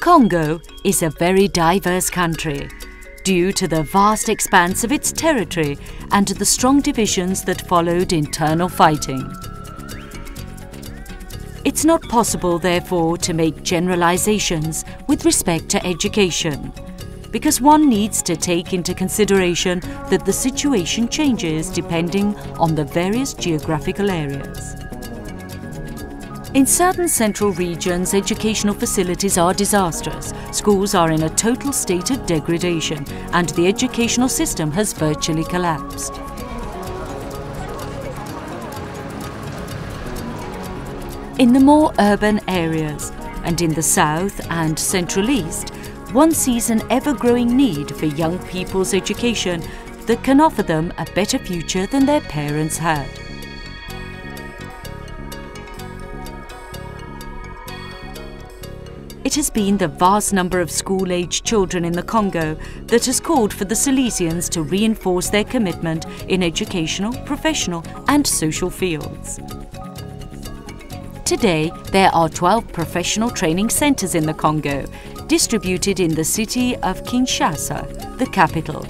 Congo is a very diverse country due to the vast expanse of its territory and to the strong divisions that followed internal fighting. It's not possible, therefore, to make generalizations with respect to education, because one needs to take into consideration that the situation changes depending on the various geographical areas. In certain central regions, educational facilities are disastrous, schools are in a total state of degradation, and the educational system has virtually collapsed. In the more urban areas, and in the south and central east, one sees an ever-growing need for young people's education that can offer them a better future than their parents had. It has been the vast number of school-aged children in the Congo that has called for the Salesians to reinforce their commitment in educational, professional and social fields. Today, there are 12 professional training centers in the Congo, distributed in the city of Kinshasa, the capital,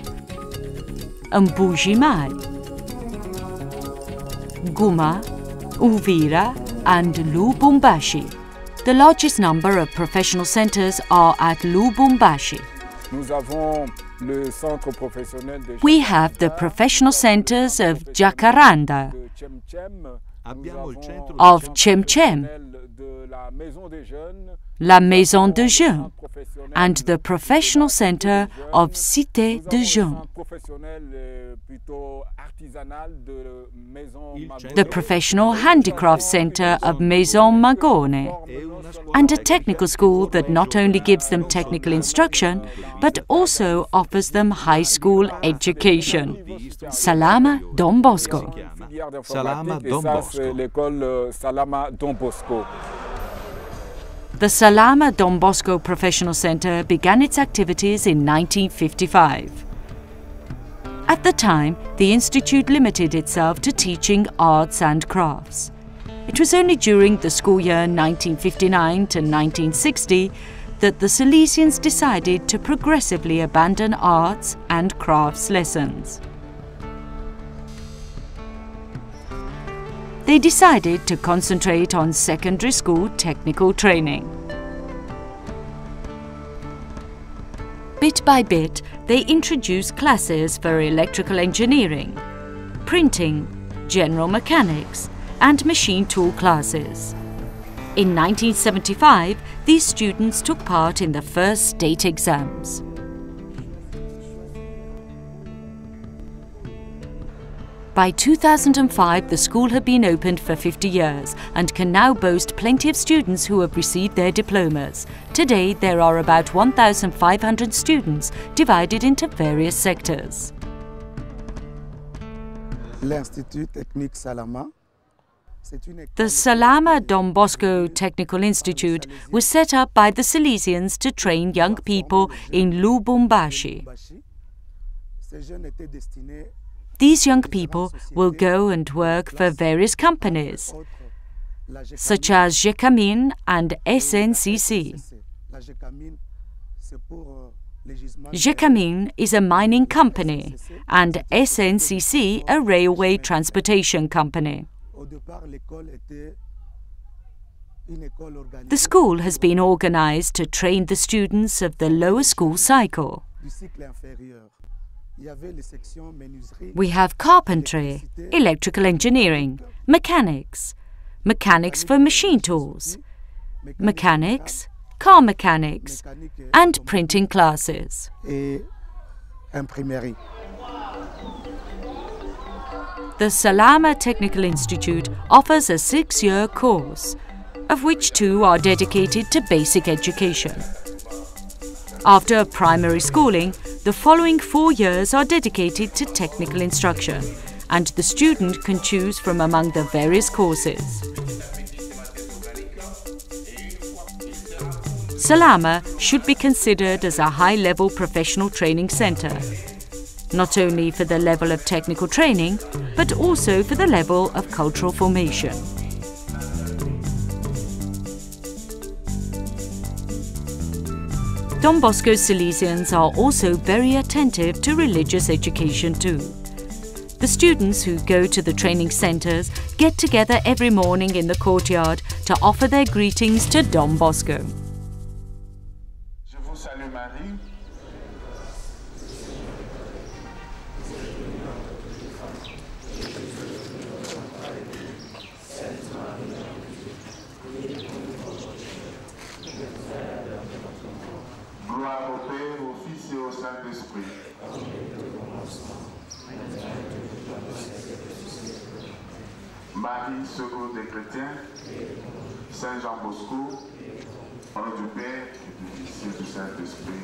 Mbuji, Mayi, Goma, Ouvira and Lubumbashi. The largest number of professional centers are at Lubumbashi. We have the professional centers of Jacaranda, of Chemchem, La Maison de Jeunes, and the professional center of Cité de Jeunes. The professional handicraft center of Maison Magone, and a technical school that not only gives them technical instruction, but also offers them high school education. Salama Don Bosco. Salama Don Bosco. The Salama Don Bosco Professional Center began its activities in 1955. At the time, the institute limited itself to teaching arts and crafts. It was only during the school year 1959 to 1960 that the Salesians decided to progressively abandon arts and crafts lessons. They decided to concentrate on secondary school technical training. Bit by bit, they introduced classes for electrical engineering, printing, general mechanics, and machine tool classes. In 1975, these students took part in the first state exams. By 2005, the school had been opened for 50 years and can now boast plenty of students who have received their diplomas. Today, there are about 1,500 students divided into various sectors. The Salama Don Bosco Technical Institute was set up by the Salesians to train young people in Lubumbashi. These young people will go and work for various companies, such as Gécamine and SNCC. Gécamine is a mining company and SNCC a railway transportation company. The school has been organized to train the students of the lower school cycle. We have carpentry, electrical engineering, mechanics, mechanics for machine tools, mechanics, car mechanics, and printing classes. The Salama Technical Institute offers a 6-year course, of which 2 are dedicated to basic education. After primary schooling, the following 4 years are dedicated to technical instruction, and the student can choose from among the various courses. Salama should be considered as a high-level professional training center, not only for the level of technical training, but also for the level of cultural formation. Don Bosco Salesians are also very attentive to religious education too. The students who go to the training centres get together every morning in the courtyard to offer their greetings to Don Bosco. Je vous salue Marie. Gloire au Père, au Fils et au Saint-Esprit. Marie, secours des chrétiens, Saint Jean Bosco, au nom du Père, et du Fils et du Saint-Esprit.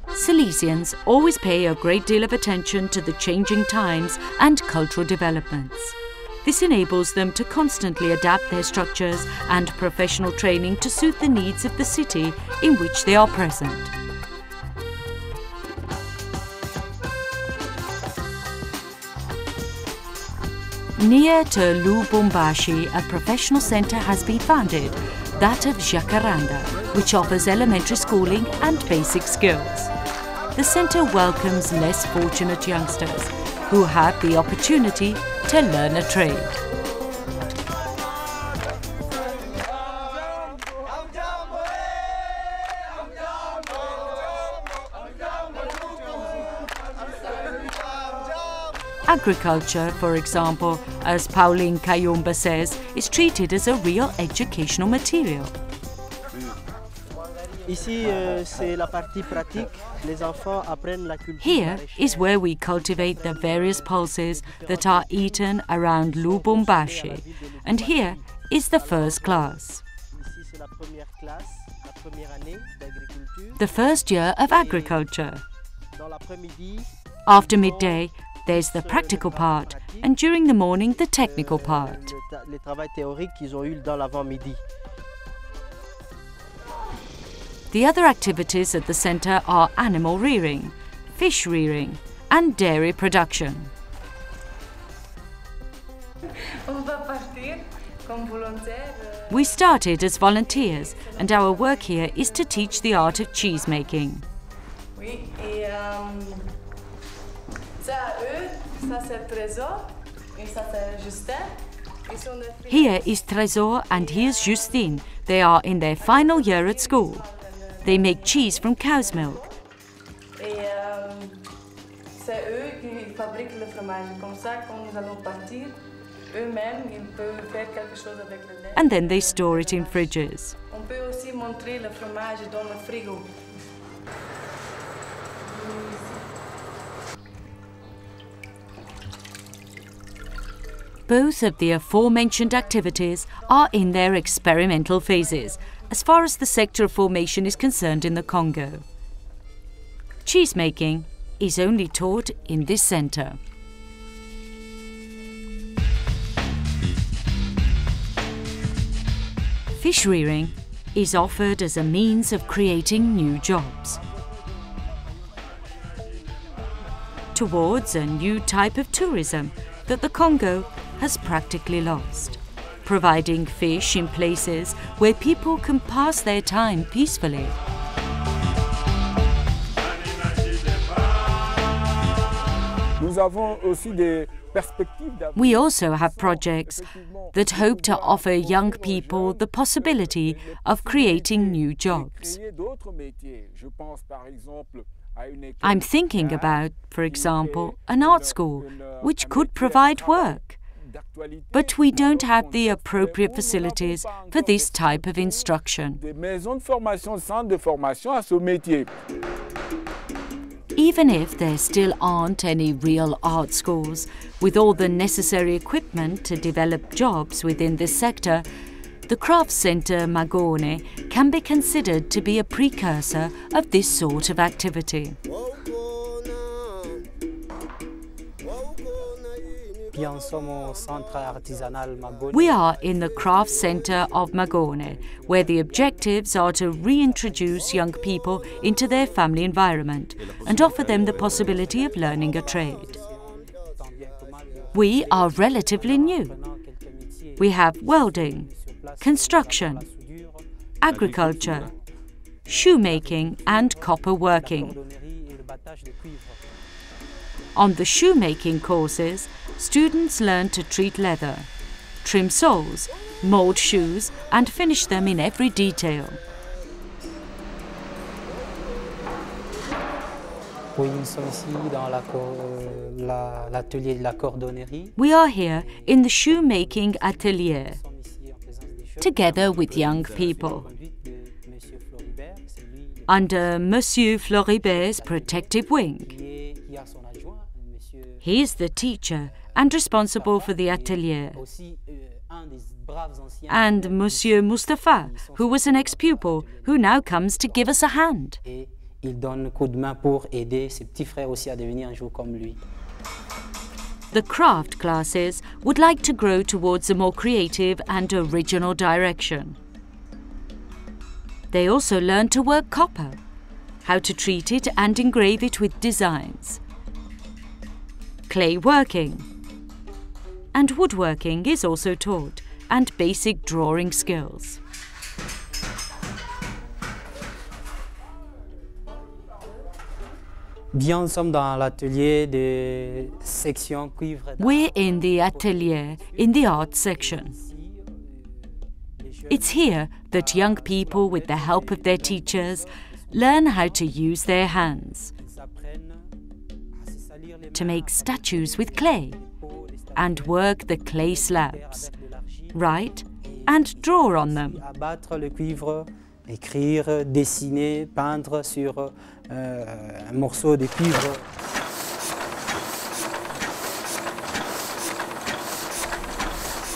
Salesians always pay a great deal of attention to the changing times and cultural developments. This enables them to constantly adapt their structures and professional training to suit the needs of the city in which they are present. Near to Lubumbashi, a professional centre has been founded, that of Jacaranda, which offers elementary schooling and basic skills. The centre welcomes less fortunate youngsters who have the opportunity to learn a trade. Agriculture, for example, as Pauline Kayumba says, is treated as a real educational material. Here is where we cultivate the various pulses that are eaten around Lubumbashi, and here is the first class. The first year of agriculture. After midday, there's the practical part, and during the morning, the technical part. The other activities at the centre are animal rearing, fish rearing, and dairy production. We started as volunteers, and our work here is to teach the art of cheese making. Here is Trésor and here's Justine. They are in their final year at school. They make cheese from cow's milk. And then they store it in fridges. Both of the aforementioned activities are in their experimental phases, as far as the sector of formation is concerned in the Congo. Cheesemaking is only taught in this centre. Fish rearing is offered as a means of creating new jobs, towards a new type of tourism that the Congo has practically lost, providing fish in places where people can pass their time peacefully. We also have projects that hope to offer young people the possibility of creating new jobs. I'm thinking about, for example, an art school which could provide work. But we don't have the appropriate facilities for this type of instruction. Even if there still aren't any real art schools with all the necessary equipment to develop jobs within this sector, the Craft Centre Magone can be considered to be a precursor of this sort of activity. We are in the Craft Centre of Magone, where the objectives are to reintroduce young people into their family environment and offer them the possibility of learning a trade. We are relatively new. We have welding, construction, agriculture, shoemaking and copper working. On the shoemaking courses, students learn to treat leather, trim soles, mold shoes and finish them in every detail. We are here in the shoemaking atelier, together with young people. Under Monsieur Floribert's protective wing. He is the teacher and responsible for the atelier. And Monsieur Mustapha, who was an ex-pupil, who now comes to give us a hand. The craft classes would like to grow towards a more creative and original direction. They also learn to work copper, how to treat it and engrave it with designs. Clay working. And woodworking is also taught, and basic drawing skills. We're in the atelier in the art section. It's here that young people, with the help of their teachers, learn how to use their hands, to make statues with clay and work the clay slabs, write and draw on them. Écrire, dessiner, peindre sur un morceau de cuivre.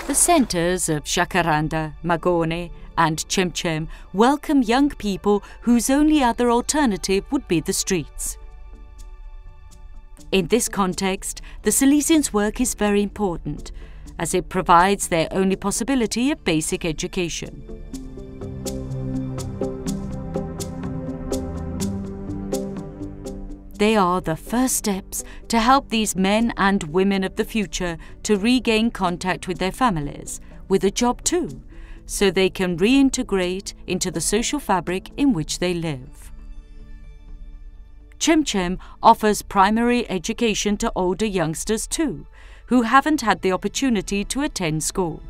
The centres of Shakaranda, Magone and Chemchem welcome young people whose only other alternative would be the streets. In this context, the Salesians' work is very important, as it provides their only possibility of basic education. They are the first steps to help these men and women of the future to regain contact with their families, with a job too, so they can reintegrate into the social fabric in which they live. Chemchem offers primary education to older youngsters too, who haven't had the opportunity to attend school.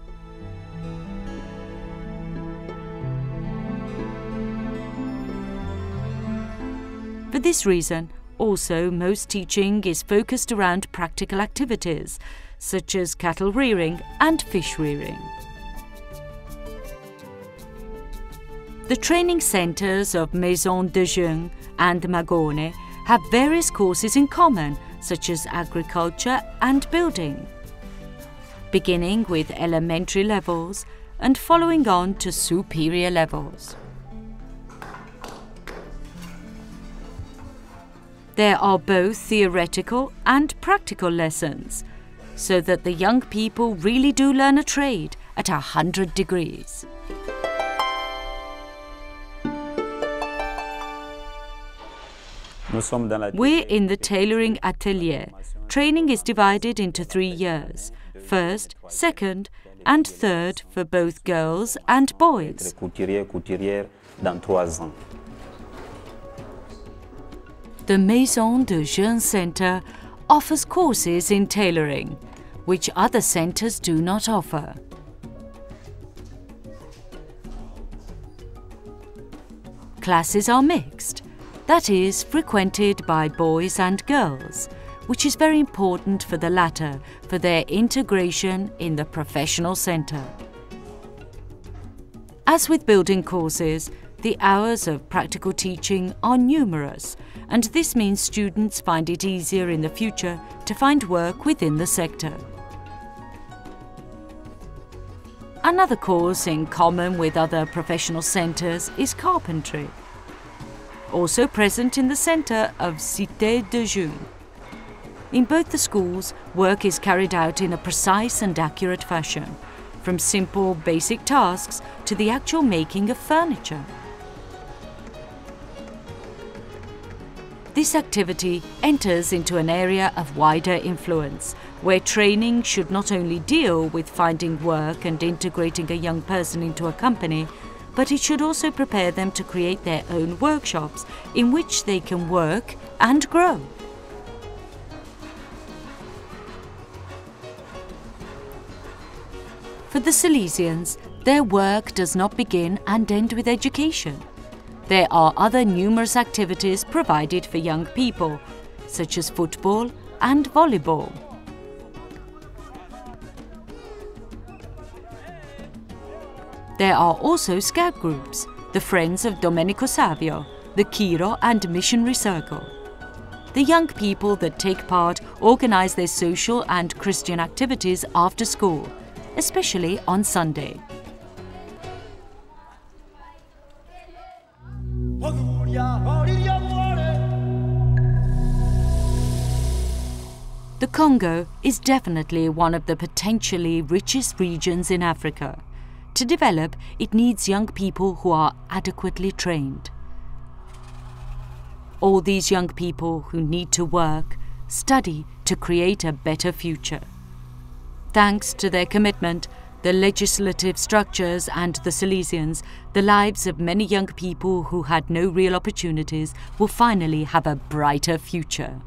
For this reason, also, most teaching is focused around practical activities, such as cattle rearing and fish rearing. The training centres of Maison de Jeunes and Magone have various courses in common, such as agriculture and building, beginning with elementary levels and following on to superior levels. There are both theoretical and practical lessons, so that the young people really do learn a trade at 100 degrees. We're in the tailoring atelier. Training is divided into 3 years, first, second and third for both girls and boys. The Maison de Jeunes Centre offers courses in tailoring, which other centres do not offer. Classes are mixed, that is, frequented by boys and girls, which is very important for the latter for their integration in the professional centre. As with building courses, the hours of practical teaching are numerous, and this means students find it easier in the future to find work within the sector. Another course in common with other professional centres is carpentry, also present in the centre of Cité de Jeunes. In both the schools, work is carried out in a precise and accurate fashion, from simple basic tasks to the actual making of furniture. This activity enters into an area of wider influence, where training should not only deal with finding work and integrating a young person into a company, but it should also prepare them to create their own workshops in which they can work and grow. For the Salesians, their work does not begin and end with education. There are other numerous activities provided for young people, such as football and volleyball. There are also scout groups, the Friends of Domenico Savio, the Kiro and Missionary Circle. The young people that take part organize their social and Christian activities after school, especially on Sunday. The Congo is definitely one of the potentially richest regions in Africa. To develop, it needs young people who are adequately trained. All these young people who need to work, study to create a better future. Thanks to their commitment, the legislative structures and the Salesians, the lives of many young people who had no real opportunities will finally have a brighter future.